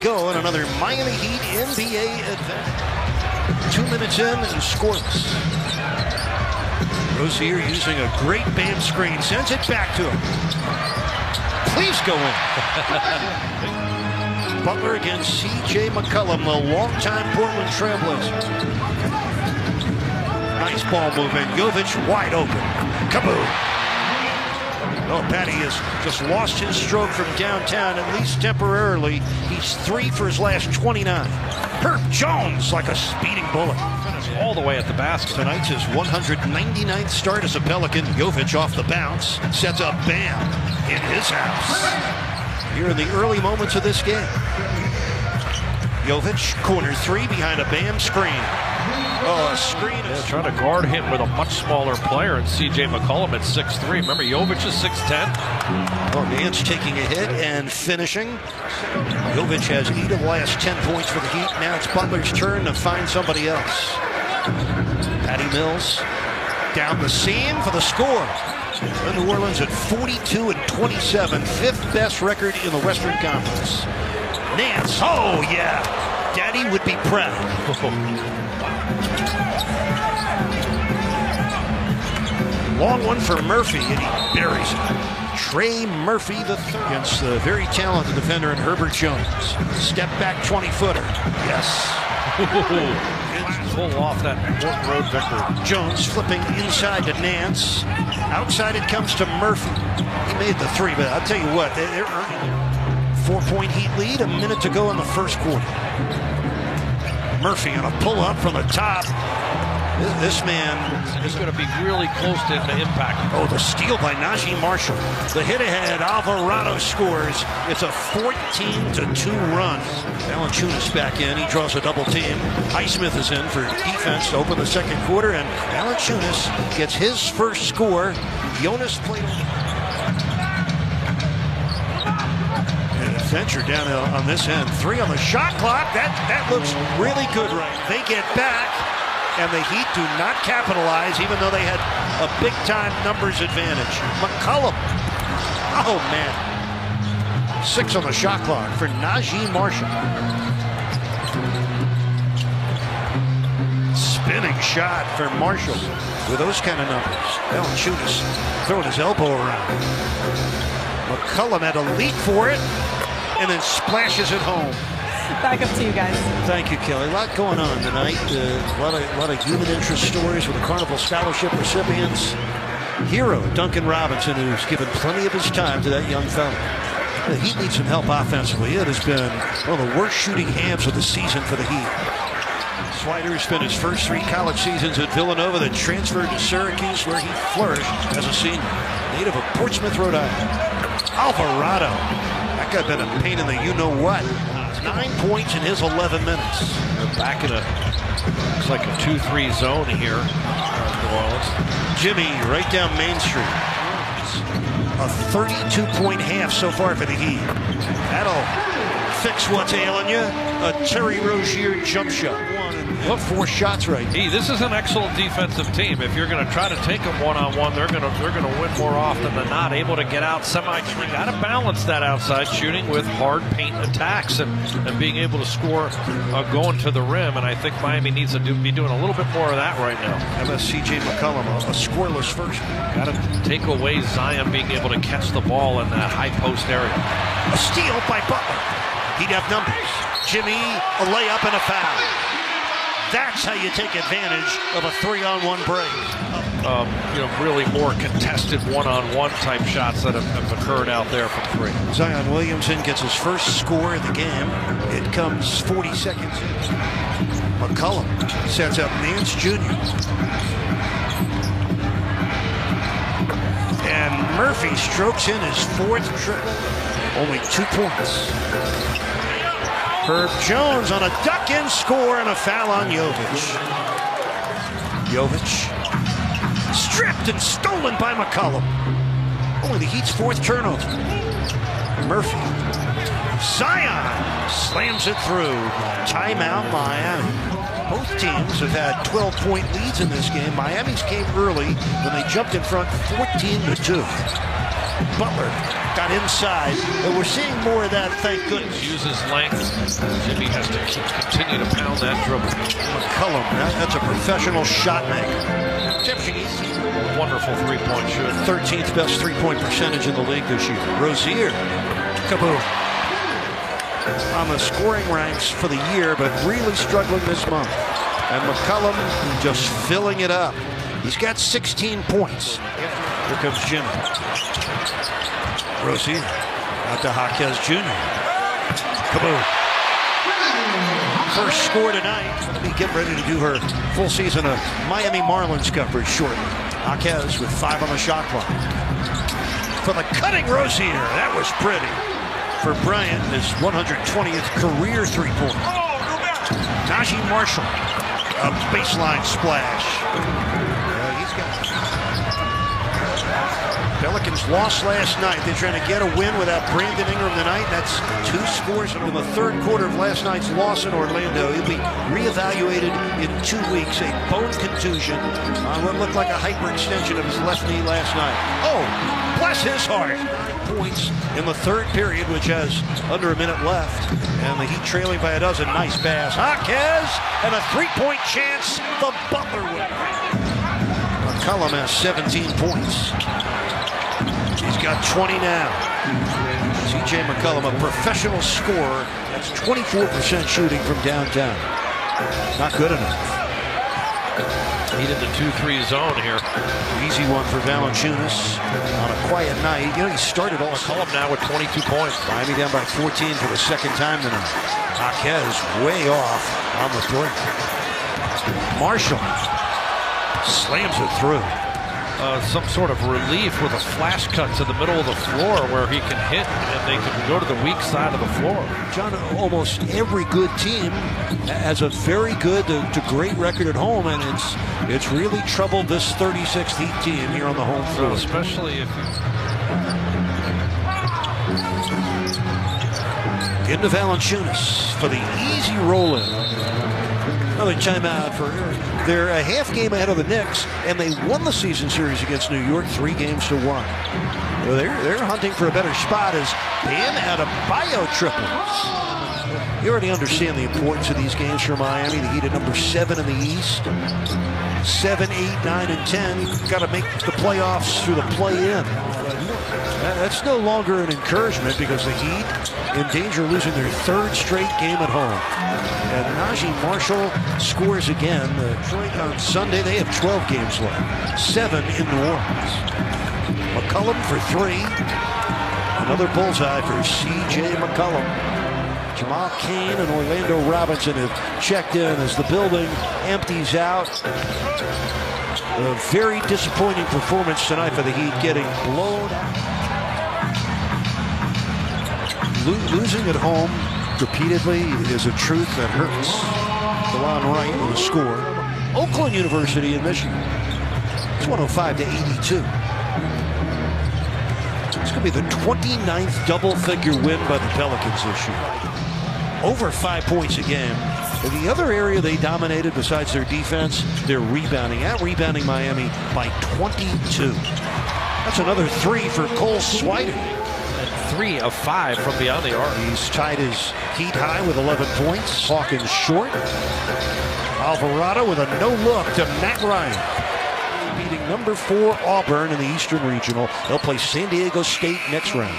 go in another Miami Heat NBA advantage. 2 minutes in and scoreless. Rozier using a great Bam screen, sends it back to him. Please go in. Butler against C.J. McCollum, the longtime Portland Trailblazer. Nice ball movement. Jovic wide open. Kaboom. Oh, Patty has just lost his stroke from downtown, at least temporarily. He's 3 for his last 29. Herb Jones like a speeding bullet. All the way at the basket. Tonight's his 199th start as a Pelican. Jovic off the bounce. Sets up Bam in his house. Here in the early moments of this game. Jovic, corner 3 behind a Bam screen. Oh, a screen. Yeah, trying to guard him with a much smaller player, and C.J. McCollum at 6'3". Remember, Jovic is 6'10". Oh, Nance taking a hit and finishing. Jovic has 8 of the last 10 points for the Heat. Now it's Butler's turn to find somebody else. Patty Mills down the seam for the score. New Orleans at 42-27, 5th best record in the Western Conference. Nance, oh yeah, Daddy would be proud. Long one for Murphy, and he buries it. Trey Murphy III against the very talented defender in Herbert Jones. Step back 20-footer. Yes. Pull off that important road victory. Jones flipping inside to Nance. Outside it comes to Murphy. He made the 3, but I'll tell you what, they're earning a 4-point Heat lead, a minute to go in the first quarter. Murphy on a pull-up from the top. This man is going to be really close to impact. Oh, the steal by Najee Marshall. The hit ahead, Alvarado scores. It's a 14-2 run. Valanciunas back in. He draws a double team. Highsmith is in for defense to open the second quarter, and Valanciunas gets his first score. Jonas played. Venture down on this end. 3 on the shot clock. That looks really good right. They get back, and the Heat do not capitalize, even though they had a big-time numbers advantage. McCollum. Oh, man. 6 on the shot clock for Najee Marshall. Spinning shot for Marshall with those kind of numbers. Valanciunas throwing his elbow around. McCollum had a leap for it, and then splashes it home. Back up to you guys. Thank you, Kelly. A lot going on tonight. A lot of human interest stories with the Carnival Scholarship recipients. Hero Duncan Robinson, who's given plenty of his time to that young fella. The Heat needs some help offensively. It has been one of the worst shooting halves of the season for the Heat. Swider spent his first 3 college seasons at Villanova, then transferred to Syracuse, where he flourished as a senior. Native of Portsmouth, Rhode Island. Alvarado. That guy been a pain in the you-know-what. 9 points in his 11 minutes. They're back in looks like a 2-3 zone here. New Orleans. Jimmy right down Main Street. A 32-point half so far for the Heat. That'll fix what's ailing you. A Terry Rozier jump shot. 4 shots right. This is an excellent defensive team. If you're going to try to take them one-on-one, they're going to win more often than not. Able to get out semi. You got to balance that outside shooting with hard paint attacks and being able to score going to the rim. And I think Miami needs to be doing a little bit more of that right now. How about C.J. McCollum, a scoreless first? Got to take away Zion being able to catch the ball in that high post area. A steal by Butler. He'd have numbers. Jimmy, a layup and a foul. That's how you take advantage of a 3-on-1 break. Really more contested one-on-one type shots that have occurred out there from 3. Zion Williamson gets his first score of the game. It comes 40 seconds in. McCollum sets up Nance Jr. And Murphy strokes in his 4th triple. Only 2 points. Herb Jones on a duck-in score and a foul on Jovic. Jovic stripped and stolen by McCollum. Only the Heat's 4th turnover. Murphy. Zion slams it through. Timeout Miami. Both teams have had 12-point leads in this game. Miami's came early when they jumped in front 14-2. Butler got inside, and we're seeing more of that, thank goodness. Uses length. Jimmy has to continue to pound that dribble. McCollum, that's a professional shot maker. Wonderful three-point shooter. 13th best three-point percentage in the league this year. Rozier, kaboom. On the scoring ranks for the year, but really struggling this month. And McCollum just filling it up. He's got 16 points. Here comes Jimmy. Rozier out to Jaquez Jr. Kaboom. First score tonight. Going to be getting ready to do her full season of Miami Marlins coverage shortly. Jaquez with 5 on the shot clock. For the cutting Rozier. That was pretty. For Bryant, his 120th career three-point. Najee Marshall. A baseline splash. He's got Pelicans lost last night. They're trying to get a win without Brandon Ingram tonight. That's 2 scores in the third quarter of last night's loss in Orlando. He'll be reevaluated in 2 weeks. A bone contusion on what looked like a hyperextension of his left knee last night. Oh, bless his heart. Points in the third period, which has under a minute left. And the Heat trailing by a dozen. Nice pass. Jaquez, and a three-point chance. The Butler win. McCollum has 17 points. He's got 20 now. C.J. McCollum, a professional scorer. That's 24% shooting from downtown. Not good enough. Needed the 2-3 zone here. Easy one for Valanciunas on a quiet night. You know, he started all. McCollum now with 22 points. Miami down by 14 for the second time tonight. Jaquez way off on the break. Marshall slams it through. Some sort of relief with a flash cut to the middle of the floor where he can hit and they can go to the weak side of the floor. John, almost every good team has a very good to great record at home, and it's really troubled this 36th Heat team here on the home floor. Well, especially if into Valanciunas for the easy roll-in. Another timeout for they're a half game ahead of the Knicks, and they won the season series against New York 3-1. So they're hunting for a better spot as Bam Adebayo triples. You already understand the importance of these games for Miami. The Heat at number 7 in the East. 7, 8, 9, and 10. Got to make the playoffs through the play-in. That's no longer an encouragement because the Heat in danger of losing their 3rd straight game at home. And Najee Marshall scores again. Detroit on Sunday, they have 12 games left. 7 in New Orleans. McCollum for 3. Another bullseye for C.J. McCollum. Jamal Cain and Orlando Robinson have checked in as the building empties out. A very disappointing performance tonight for the Heat, getting blown out. Losing at home repeatedly is a truth that hurts. DeLon Wright with a score. Oakland University in Michigan. It's 105-82. It's going to be the 29th double-figure win by the Pelicans this year. Over 5 points a game. And the other area they dominated besides their defense, their rebounding. Out-rebounding Miami by 22. That's another 3 for Cole Swider. And 3 of 5 from beyond the arc. He's tied his Heat high with 11 points. Hawkins short. Alvarado with a no-look to Matt Ryan. Beating number 4 Auburn in the Eastern Regional. They'll play San Diego State next round.